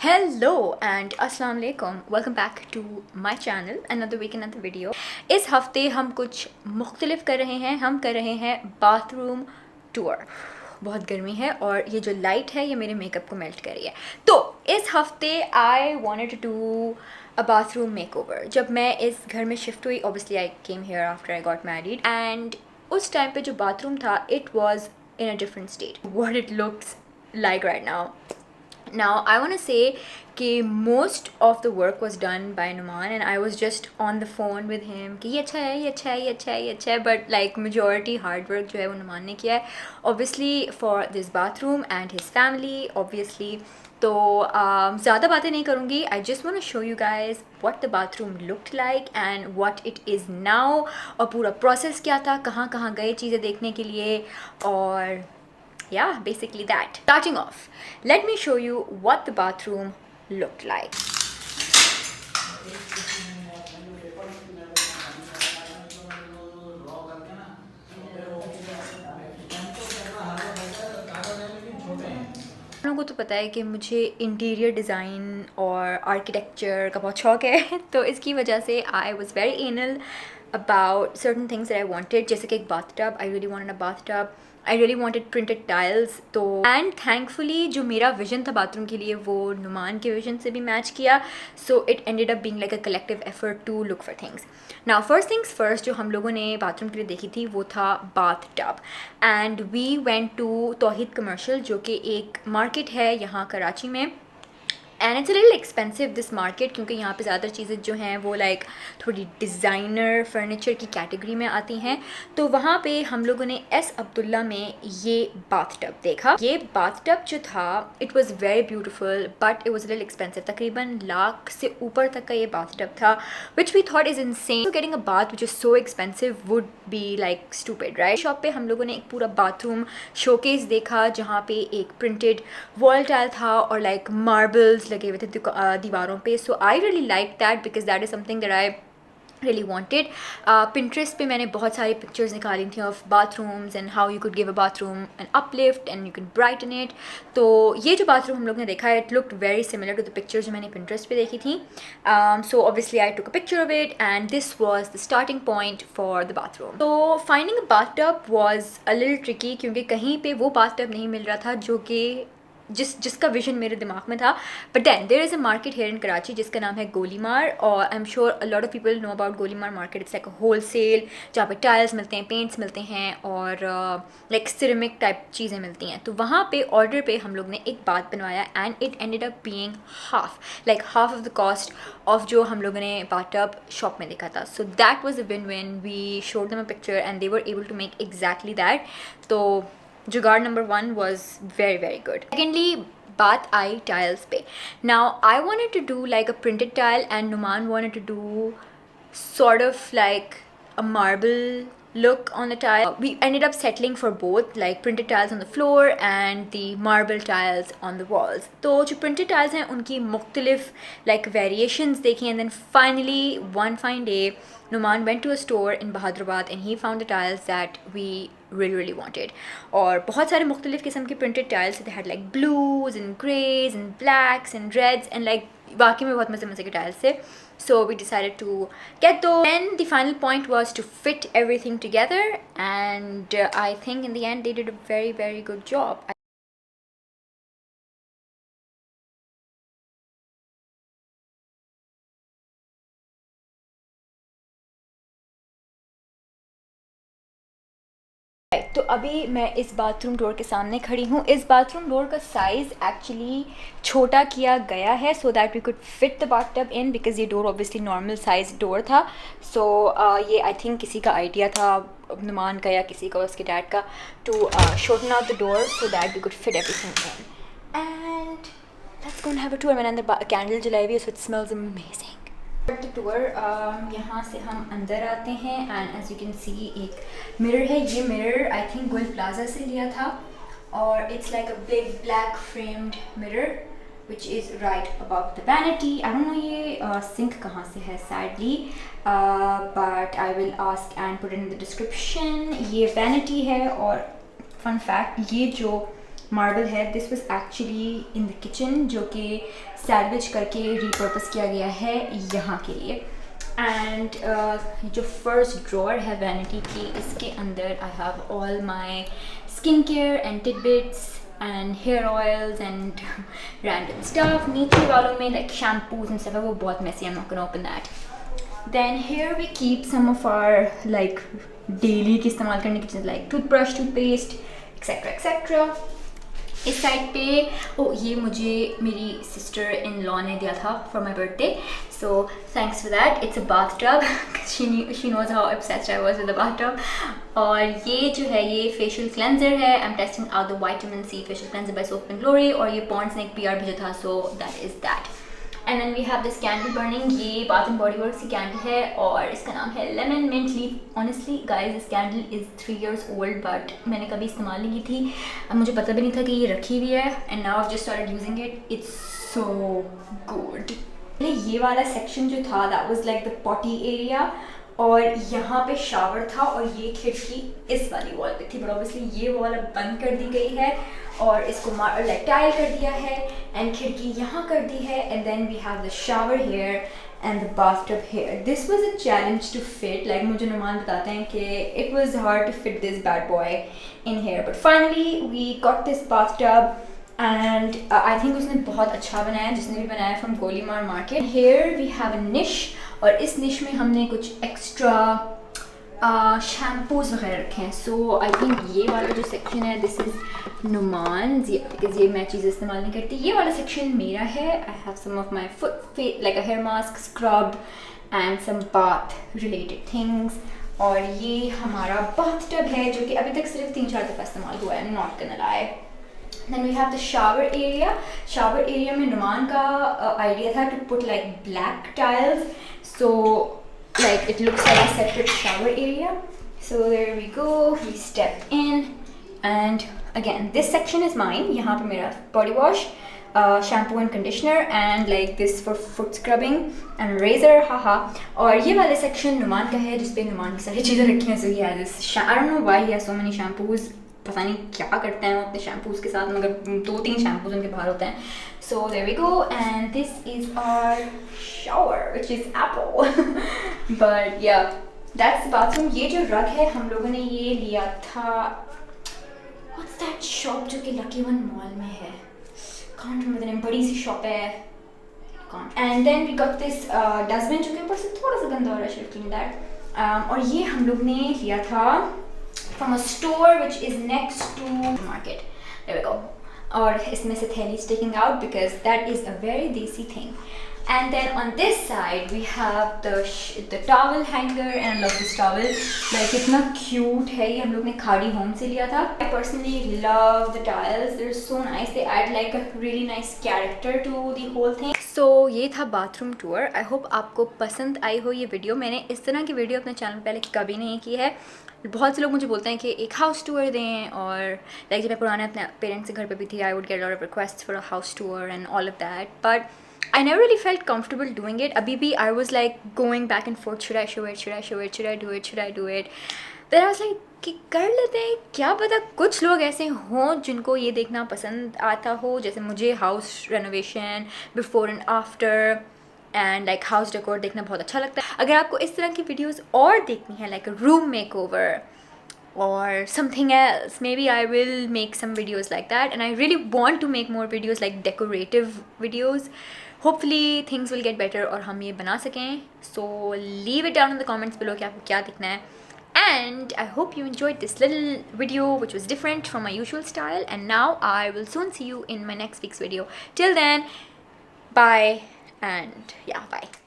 Hello and अस्सलाम वालेकुम, welcome back to my channel, another week another video. इस हफ्ते हम कुछ मुख्तलिफ कर रहे हैं। हम कर रहे हैं बाथरूम टूर। बहुत गर्मी है और ये जो लाइट है ये मेरे मेकअप को मेल्ट कर रही है। तो इस हफ्ते I wanted to do a bathroom makeover. जब मैं इस घर में शिफ्ट हुई, obviously I came here after I got married, and उस टाइम पे जो बाथरूम था it was in a different state what it looks like right now I want to say कि most of the work was done by Numan and I was just on the phone with him कि ये अच्छा है, ये अच्छा है, ये अच्छा है, ये अच्छा है, but like majority hard work जो है वो नुमान ने किया है obviously for this bathroom and his family obviously। तो ज़्यादा बातें नहीं करूँगी। I just want to show you guys what the bathroom looked like and what it is now, और पूरा process क्या था, कहाँ कहाँ गए चीज़ें देखने के लिए, और yeah, basically that. Starting off, let me show you what the bathroom looked like. आप लोगों को तो पता है कि मुझे इंटीरियर डिज़ाइन और आर्किटेक्चर का बहुत शौक है तो इसकी वजह से I was very anal about certain things that I wanted, जैसे कि एक bathtub. I really wanted a bathtub, I really wanted printed tiles. तो एंड थैंकफुली जो मेरा विजन था बाथरूम के लिए वो नुमान के विजन से भी मैच किया, so it ended up being like a collective effort to look for things. Now first things first, जो हम लोगों ने बाथरूम के लिए देखी थी वो था bath tub, and we went to Tauheed commercial, जो कि एक मार्केट है यहाँ कराची में, and it's little expensive this market, क्योंकि यहाँ पे ज़्यादा चीज़ें जो हैं वो लाइक थोड़ी डिज़ाइनर फर्नीचर की कैटेगरी में आती हैं। तो वहाँ पे हम लोगों ने एस अब्दुल्ला में ये बाथटब देखा। ये बाथटब जो था it was very beautiful but it was little expensive, तकरीबन लाख से ऊपर तक का ये बाथटब था, which we thought is insane. Getting a bath which is so expensive would be like stupid, right. Shop पे हम लोगों ने एक पूरा बाथरूम शोकेस देखा जहाँ पे एक प्रिंटेड वॉल टाइल था और लाइक मार्बल्स लगे हुए थे दीवारों पे। So I really like that because that is something that I really wanted. Pinterest पे मैंने बहुत सारी पिक्चर्स निकाली थी of bathrooms and how you could give a bathroom an uplift and you could brighten it. तो ये जो bathroom हम लोग ने देखा है it looked very similar to the pictures जो मैंने Pinterest पे देखी थी. So obviously I took a picture of it and this was the starting point for the bathroom. So finding a bathtub was a little tricky क्योंकि कहीं पे वो bathtub नहीं मिल रहा था जो कि जिसका विजन मेरे दिमाग में था। But then there is a market here in Karachi जिसका नाम है गोलीमार, और I am sure a lot of people know about Golimar market. It's like a wholesale जहाँ पे टाइल्स मिलते हैं, पेंट्स मिलते हैं और लाइक सिरेमिक टाइप चीज़ें मिलती हैं। तो वहाँ पे ऑर्डर पे हम लोग ने एक बात बनवाया and it ended up being half of the cost of जो हम लोगों ने बाथटब शॉप में देखा था। So that was a win win. We showed them a picture and they were able to make exactly that. तो जुगाड़ number 1 was very very good. Secondly, bath आई tiles पे. Now I wanted to do like a printed tile and Numan wanted to do sort of like a marble look on the tile. We ended up settling for both, like printed tiles on the floor and the marble tiles on the walls. तो जो printed tiles हैं उनकी मुख्तलिफ like variations देखी, and then finally one fine day Numan went to a store in Bahadurabad and he found the tiles that we really wanted. और बहुत सारे मुख्तलिफ किस्म के printed tiles, they had like blues and greys and blacks and reds and like वाकई में बहुत मज़े के tiles थे. So we decided to get those. Then the final point was to fit everything together, and I think in the end they did a very very good job. तो अभी मैं इस बाथरूम डोर के सामने खड़ी हूँ। इस बाथरूम डोर का साइज़ एक्चुअली छोटा किया गया है so that we could fit the bathtub in, because ये door obviously normal size door था। सो ये आई थिंक किसी का आइडिया था, नुमान का या किसी का, उसके डैड का, to shorten out the door so that we could fit everything in. And let's go and have a tour. मैंने अंदर कैंडल जलाई हुई है so it smells amazing. The tour, यहाँ से हम अंदर आते हैं and as you can see एक मिरर है। ये mirror I think Gol Plaza से लिया था और it's like a big black framed mirror which is right above the vanity. I don't know ये सिंक कहाँ से है sadly, but I will ask and put in the description. ये vanity है और फन फैक्ट, ये जो मार्बल है. This was actually in the kitchen, जो कि सैल्वेज करके रीपर्पस किया गया है यहाँ के लिए. एंड जो फर्स्ट ड्रॉअर है वैनिटी की, इसके अंदर I have all my skin care and tidbits and hair oils and random stuff. नीचे वालों में लाइक शैम्पूज एंड स्टफ है, वो बहुत messy, I am not gonna open that. Then here we keep some of our like daily के इस्तेमाल करने की चीज़ें like toothbrush, toothpaste, etc etc. इस साइड पे ये मुझे मेरी सिस्टर इन लॉ ने दिया था for my birthday, so thanks for that. It's a bathtub. She knows how obsessed I was with the bath tub. और ये जो है ये फेशियल क्लेंजर है. I am testing out the vitamin C facial cleanser by Soap and Glory. और ये Pond's ने एक PR भेजा था, so that is that. And then we have this candle burning. ये बाथ एंड बॉडी वर्क्स की candle है और इसका नाम है lemon mint leaf. Honestly guys, this candle is 3 years old, but मैंने कभी इस्तेमाल नहीं की थी. अब मुझे पता भी नहीं था कि ये रखी हुई है. And now I just started using it. It's so good. ये वाला सेक्शन जो था that was like the potty area, और यहाँ पे शावर था और ये खिड़की इस वाली वॉल पे थी. बट ऑब्वियसली ये वॉल अब बंद कर दी गई है और इसको लाइक टाइल कर दिया है एंड खिड़की यहाँ कर दी है. And then we have the shower here and the bathtub here. This was a challenge to fit. Like मुझे नुमान बताते हैं कि it was hard to fit this bad boy in here, but finally we got this bathtub. And I think उसने बहुत अच्छा बनाया, जिसने भी बनाया from Golimar market. Here we have a niche, और इस निश में हमने कुछ एक्स्ट्रा शैम्पूज वगैरह रखे हैं. सो आई थिंक ये वाला जो सेक्शन है दिस इज़ नुमान्स, बिकॉज ये मैं चीज़ें इस्तेमाल नहीं करती. ये वाला सेक्शन मेरा है. I have some of my foot like a hair mask, scrub and some bath related things. और ये हमारा बाथ टब है जो कि अभी तक सिर्फ 3-4 दफ़ा इस्तेमाल हुआ है, not गonna lie. Then we have the shower area. Shower area में नुमान का idea था to put like black tiles, so like it looks like a separate shower area. So there we go. We step in, and again this section is mine. यहाँ पे मेरा body wash, shampoo and conditioner, and like this for foot scrubbing and razor. haha. और ये वाले section Numan का है, जिसपे नुमान की सारी चीज़ें रखी हैं. So he has this. I don't know why he has so many shampoos. पता नहीं क्या करते हैं वो अपने शैम्पूज़ के साथ, मगर 2-3 शैम्पूज़ उनके बाहर होते हैं. So there we go, and this is our shower which is apple. But yeah that's bathroom. ये जो रग है हम लोगों ने ये लिया था, व्हाट्स दैट शॉप जो कि लकी वन मॉल में है, कांट रिमेंबर द नेम, बड़ी सी शॉप है. And then we got this dustbin जो कि ऊपर से थोड़ा सा गंदा हो रहा है, शुड क्लीन दैट. और ये हम लोग ने लिया था from a store which is next to the market. There we go. और इसमें से थैली sticking out because that is a very desi thing. And then on this side we have the towel hanger, and I love this towel. Like इतना cute है ये, हम लोग ने खाड़ी होम से लिया था. I personally love the towels. They're so nice. They add like a really nice character to the whole thing. So ये था बाथरूम टूर. आई होप आपको पसंद आई हो ये वीडियो. मैंने इस तरह की वीडियो अपने चैनल पर पहले कभी नहीं की है. बहुत से लोग मुझे बोलते हैं कि एक हाउस टूर दें, और लाइक जब मैं पुराने अपने पेरेंट्स के घर पे भी थी, I would get lot of request for a house tour and all of that, but I never really felt comfortable doing it. अभी भी I was like going back and forth, should I show it, should I show it, should I do it, should I do it. Then I was like कि कर लेते हैं, क्या पता कुछ लोग ऐसे हों जिनको ये देखना पसंद आता हो, जैसे मुझे house renovation before and after and like house decor देखना बहुत अच्छा लगता है. अगर आपको इस तरह की वीडियोस और देखनी है, like room makeover or something else, maybe I will make some videos like that. And I really want to make more videos like decorative videos. Hopefully things will get better और हम ये बना सकें. So leave it down in the comments below कि आपको क्या दिखना है. And I hope you enjoyed this little video which was different from my usual style. And now I will soon see you in my next week's video. Till then, bye, and yeah, bye.